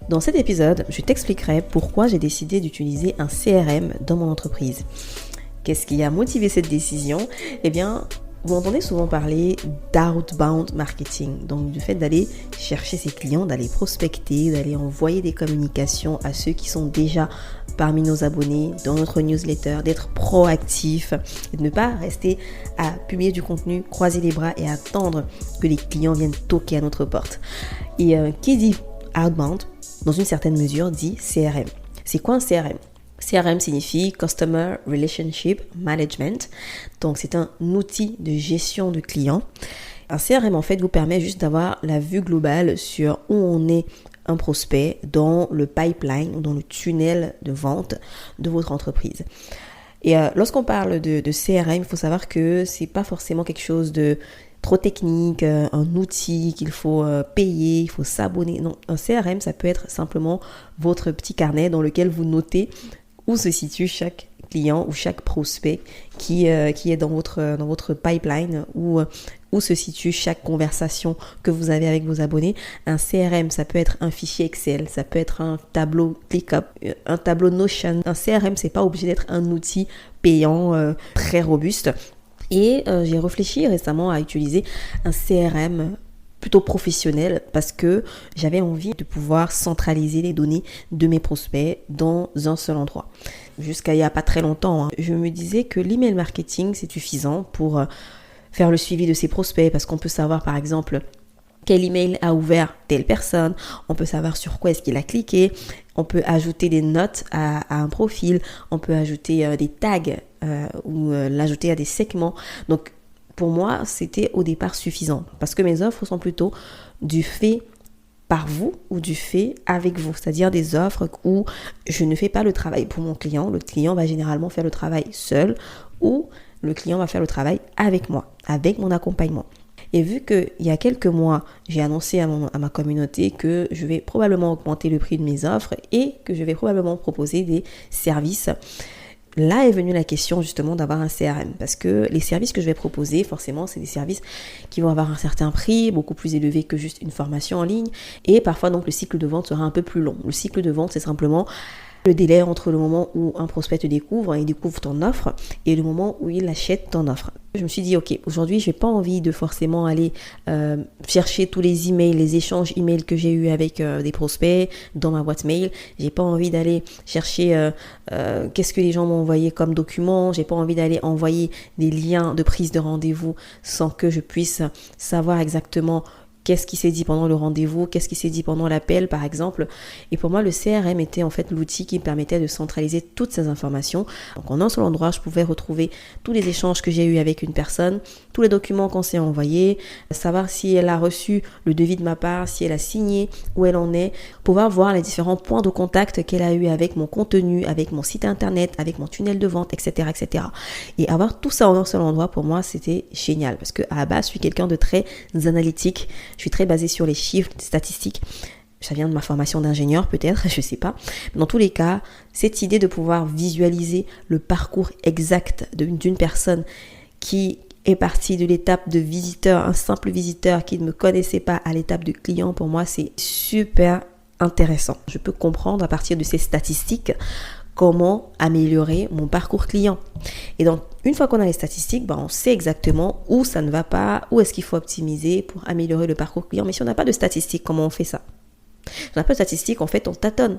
Dans cet épisode, je t'expliquerai pourquoi j'ai décidé d'utiliser un CRM dans mon entreprise. Qu'est-ce qui a motivé cette décision ? Eh bien, vous entendez souvent parler d'outbound marketing, donc du fait d'aller chercher ses clients, d'aller prospecter, d'aller envoyer des communications à ceux qui sont déjà parmi nos abonnés, dans notre newsletter, d'être proactif, et de ne pas rester à publier du contenu, croiser les bras et attendre que les clients viennent toquer à notre porte. Et qui dit outbound, dans une certaine mesure, dit CRM. C'est quoi un CRM ? CRM signifie Customer Relationship Management. Donc, c'est un outil de gestion de clients. Un CRM, en fait, vous permet juste d'avoir la vue globale sur où on est un prospect dans le pipeline, dans le tunnel de vente de votre entreprise. Et lorsqu'on parle de CRM, il faut savoir que c'est pas forcément quelque chose de trop technique, un outil qu'il faut payer, il faut s'abonner. Non, un CRM, ça peut être simplement votre petit carnet dans lequel vous notez où se situe chaque client ou chaque prospect qui est dans votre pipeline, où se situe chaque conversation que vous avez avec vos abonnés. Un CRM, ça peut être un fichier Excel, ça peut être un tableau ClickUp, un tableau Notion. Un CRM, c'est pas obligé d'être un outil payant très robuste. Et j'ai réfléchi récemment à utiliser un CRM plutôt professionnel parce que j'avais envie de pouvoir centraliser les données de mes prospects dans un seul endroit. Jusqu'à il n'y a pas très longtemps, je me disais que l'email marketing, c'est suffisant pour faire le suivi de ses prospects parce qu'on peut savoir par exemple quel email a ouvert telle personne, on peut savoir sur quoi est-ce qu'il a cliqué, on peut ajouter des notes à un profil, on peut ajouter des tags ou l'ajouter à des segments. Donc, pour moi, c'était au départ suffisant parce que mes offres sont plutôt du fait par vous ou du fait avec vous, c'est-à-dire des offres où je ne fais pas le travail pour mon client. Le client va généralement faire le travail seul ou le client va faire le travail avec moi, avec mon accompagnement. Et vu qu'il y a quelques mois, j'ai annoncé à ma communauté que je vais probablement augmenter le prix de mes offres et que je vais probablement proposer des services, là est venue la question justement d'avoir un CRM parce que les services que je vais proposer, forcément, c'est des services qui vont avoir un certain prix, beaucoup plus élevé que juste une formation en ligne et parfois donc le cycle de vente sera un peu plus long. Le cycle de vente, c'est simplement le délai entre le moment où un prospect te découvre, il découvre ton offre et le moment où il achète ton offre. Je me suis dit, ok, aujourd'hui, j'ai pas envie de forcément aller chercher tous les emails, les échanges emails que j'ai eu avec des prospects dans ma boîte mail. J'ai pas envie d'aller chercher qu'est-ce que les gens m'ont envoyé comme document. J'ai pas envie d'aller envoyer des liens de prise de rendez-vous sans que je puisse savoir exactement qu'est-ce qui s'est dit pendant le rendez-vous, qu'est-ce qui s'est dit pendant l'appel, par exemple. Et pour moi, le CRM était en fait l'outil qui me permettait de centraliser toutes ces informations. Donc, en un seul endroit, je pouvais retrouver tous les échanges que j'ai eus avec une personne, tous les documents qu'on s'est envoyés, savoir si elle a reçu le devis de ma part, si elle a signé, où elle en est, pouvoir voir les différents points de contact qu'elle a eu avec mon contenu, avec mon site internet, avec mon tunnel de vente, etc., etc. Et avoir tout ça en un seul endroit, pour moi, c'était génial parce que à la base, je suis quelqu'un de très analytique. Je suis très basée sur les chiffres, les statistiques. Ça vient de ma formation d'ingénieur peut-être, je sais pas. Mais dans tous les cas, cette idée de pouvoir visualiser le parcours exact d'une personne qui est partie de l'étape de visiteur, un simple visiteur qui ne me connaissait pas, à l'étape de client, pour moi, c'est super intéressant. Je peux comprendre à partir de ces statistiques comment améliorer mon parcours client. Et donc, une fois qu'on a les statistiques, on sait exactement où ça ne va pas, où est-ce qu'il faut optimiser pour améliorer le parcours client. Mais si on n'a pas de statistiques, comment on fait ça ? Si on n'a pas de statistiques, en fait, on tâtonne.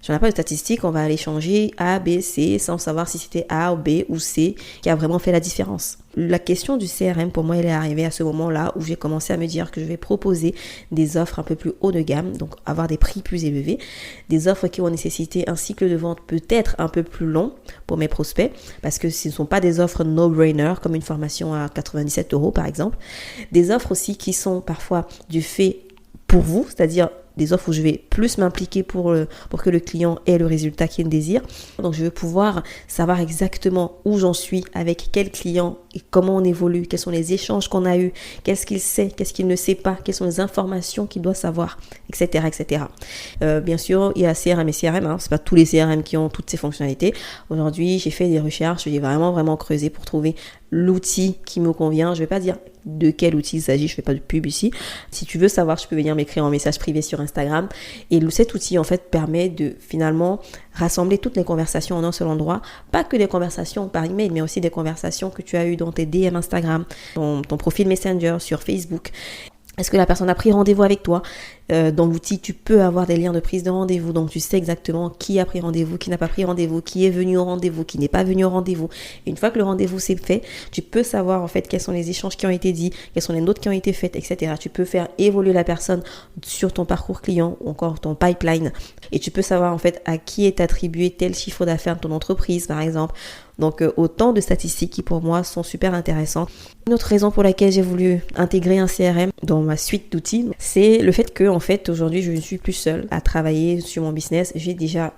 Si on n'a pas de statistiques, on va aller changer A, B, C sans savoir si c'était A ou B ou C qui a vraiment fait la différence. La question du CRM, pour moi, elle est arrivée à ce moment-là où j'ai commencé à me dire que je vais proposer des offres un peu plus haut de gamme, donc avoir des prix plus élevés, des offres qui vont nécessiter un cycle de vente peut-être un peu plus long pour mes prospects, parce que ce ne sont pas des offres no-brainer comme une formation à 97 € par exemple, des offres aussi qui sont parfois du fait pour vous, c'est-à-dire des offres où je vais plus m'impliquer pour que le client ait le résultat qu'il désire. Donc, je vais pouvoir savoir exactement où j'en suis, avec quel client et comment on évolue, quels sont les échanges qu'on a eus, qu'est-ce qu'il sait, qu'est-ce qu'il ne sait pas, quelles sont les informations qu'il doit savoir, etc. etc. Bien sûr, il y a CRM et CRM, c'est pas tous les CRM qui ont toutes ces fonctionnalités. Aujourd'hui, j'ai fait des recherches, j'ai vraiment creusé pour trouver l'outil qui me convient. Je vais pas dire de quel outil il s'agit, je fais pas de pub ici. Si tu veux savoir, tu peux venir m'écrire en message privé sur Instagram. Et cet outil, en fait, permet de finalement rassembler toutes les conversations en un seul endroit. Pas que des conversations par email, mais aussi des conversations que tu as eues dans tes DM Instagram, ton profil Messenger, sur Facebook. Est-ce que la personne a pris rendez-vous avec toi? Dans l'outil, tu peux avoir des liens de prise de rendez-vous. Donc, tu sais exactement qui a pris rendez-vous, qui n'a pas pris rendez-vous, qui est venu au rendez-vous, qui n'est pas venu au rendez-vous. Et une fois que le rendez-vous s'est fait, tu peux savoir en fait quels sont les échanges qui ont été dits, quelles sont les notes qui ont été faites, etc. Tu peux faire évoluer la personne sur ton parcours client ou encore ton pipeline. Et tu peux savoir en fait à qui est attribué tel chiffre d'affaires de ton entreprise, par exemple. Donc, autant de statistiques qui, pour moi, sont super intéressantes. Une autre raison pour laquelle j'ai voulu intégrer un CRM dans ma suite d'outils, c'est le fait que, en fait, aujourd'hui, je ne suis plus seule à travailler sur mon business. J'ai déjà,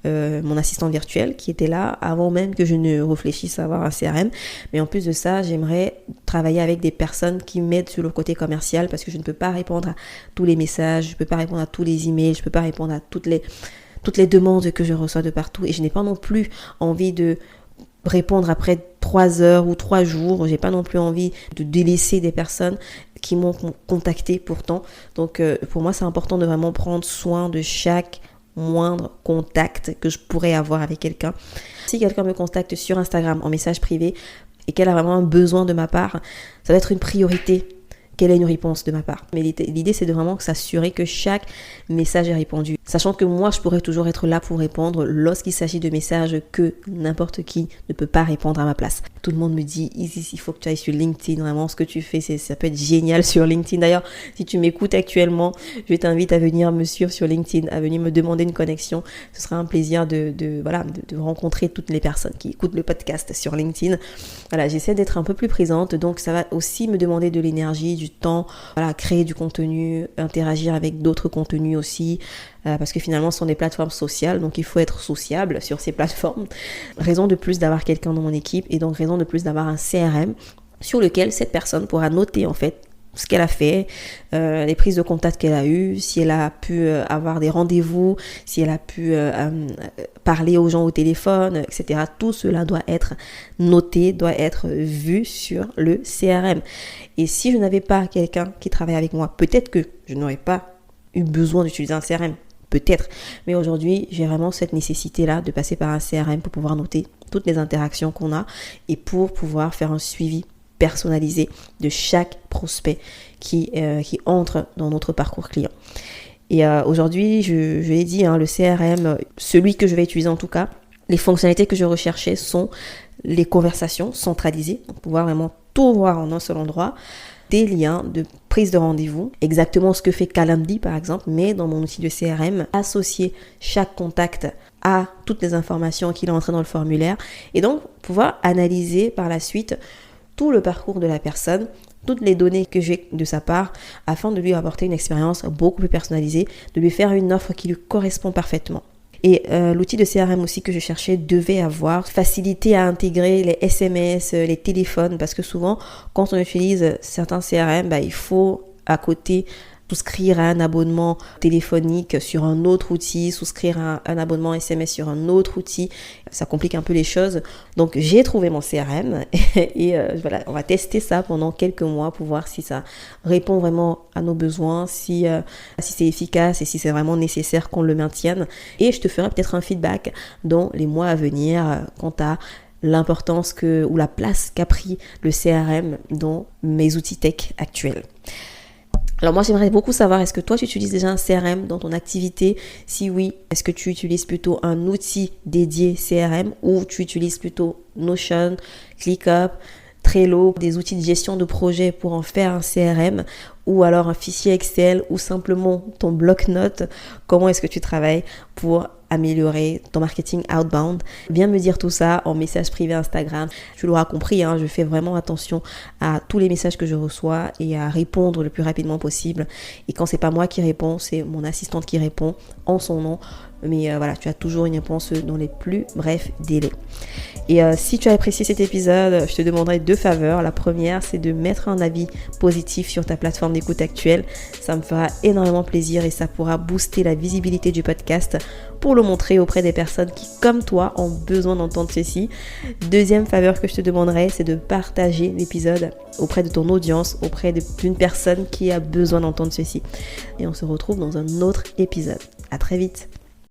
mon assistante virtuelle qui était là avant même que je ne réfléchisse à avoir un CRM. Mais en plus de ça, j'aimerais travailler avec des personnes qui m'aident sur le côté commercial parce que je ne peux pas répondre à tous les messages, je ne peux pas répondre à tous les emails, je ne peux pas répondre à toutes les demandes que je reçois de partout et je n'ai pas non plus envie de répondre après 3 heures ou 3 jours. J'ai pas non plus envie de délaisser des personnes qui m'ont contacté pourtant. Donc pour moi c'est important de vraiment prendre soin de chaque moindre contact que je pourrais avoir avec quelqu'un. Si quelqu'un me contacte sur Instagram en message privé et qu'elle a vraiment un besoin de ma part, ça doit être une priorité qu'elle ait une réponse de ma part. Mais l'idée, c'est de vraiment s'assurer que chaque message est répondu. Sachant que moi, je pourrais toujours être là pour répondre lorsqu'il s'agit de messages que n'importe qui ne peut pas répondre à ma place. Tout le monde me dit, Isis, il faut que tu ailles sur LinkedIn. Vraiment, ce que tu fais, ça peut être génial sur LinkedIn. D'ailleurs, si tu m'écoutes actuellement, je t'invite à venir me suivre sur LinkedIn, à venir me demander une connexion. Ce sera un plaisir de rencontrer toutes les personnes qui écoutent le podcast sur LinkedIn. Voilà, j'essaie d'être un peu plus présente. Donc, ça va aussi me demander de l'énergie, du temps, créer du contenu, interagir avec d'autres contenus aussi, parce que finalement ce sont des plateformes sociales, donc il faut être sociable sur ces plateformes. Raison de plus d'avoir quelqu'un dans mon équipe et donc raison de plus d'avoir un CRM sur lequel cette personne pourra noter en fait ce qu'elle a fait, les prises de contact qu'elle a eues, si elle a pu avoir des rendez-vous, si elle a pu parler aux gens au téléphone, etc. Tout cela doit être noté, doit être vu sur le CRM. Et si je n'avais pas quelqu'un qui travaille avec moi, peut-être que je n'aurais pas eu besoin d'utiliser un CRM, peut-être. Mais aujourd'hui, j'ai vraiment cette nécessité-là de passer par un CRM pour pouvoir noter toutes les interactions qu'on a et pour pouvoir faire un suivi personnalisé de chaque prospect qui entre dans notre parcours client. Et aujourd'hui, je l'ai dit, le CRM, celui que je vais utiliser en tout cas, les fonctionnalités que je recherchais sont les conversations centralisées, donc pouvoir vraiment tout voir en un seul endroit, des liens de prise de rendez-vous, exactement ce que fait Calendly par exemple, mais dans mon outil de CRM, associer chaque contact à toutes les informations qu'il est entré dans le formulaire et donc pouvoir analyser par la suite tout le parcours de la personne, toutes les données que j'ai de sa part afin de lui apporter une expérience beaucoup plus personnalisée, de lui faire une offre qui lui correspond parfaitement. Et l'outil de CRM aussi que je cherchais devait avoir facilité à intégrer les SMS, les téléphones, parce que souvent quand on utilise certains CRM, il faut à côté souscrire à un abonnement téléphonique sur un autre outil, souscrire à un abonnement SMS sur un autre outil. Ça complique un peu les choses. Donc, j'ai trouvé mon CRM et voilà, on va tester ça pendant quelques mois pour voir si ça répond vraiment à nos besoins, si c'est efficace et si c'est vraiment nécessaire qu'on le maintienne. Et je te ferai peut-être un feedback dans les mois à venir quant à l'importance ou la place qu'a pris le CRM dans mes outils tech actuels. Alors moi, j'aimerais beaucoup savoir, est-ce que toi, tu utilises déjà un CRM dans ton activité? Si oui, est-ce que tu utilises plutôt un outil dédié CRM ou tu utilises plutôt Notion, ClickUp, Trello, des outils de gestion de projet pour en faire un CRM ou alors un fichier Excel ou simplement ton bloc-notes? Comment est-ce que tu travailles pour améliorer ton marketing outbound? Viens me dire tout ça en message privé Instagram. Tu l'auras compris, je fais vraiment attention à tous les messages que je reçois et à répondre le plus rapidement possible. Et quand c'est pas moi qui réponds, c'est mon assistante qui répond en son nom. mais voilà, tu as toujours une réponse dans les plus brefs délais. Et si tu as apprécié cet épisode, je te demanderai 2 faveurs. La première, c'est de mettre un avis positif sur ta plateforme d'écoute actuelle. Ça me fera énormément plaisir et ça pourra booster la visibilité du podcast pour le montrer auprès des personnes qui, comme toi, ont besoin d'entendre ceci. Deuxième faveur que je te demanderai, c'est de partager l'épisode auprès de ton audience, auprès d'une personne qui a besoin d'entendre ceci. Et on se retrouve dans un autre épisode. À très vite.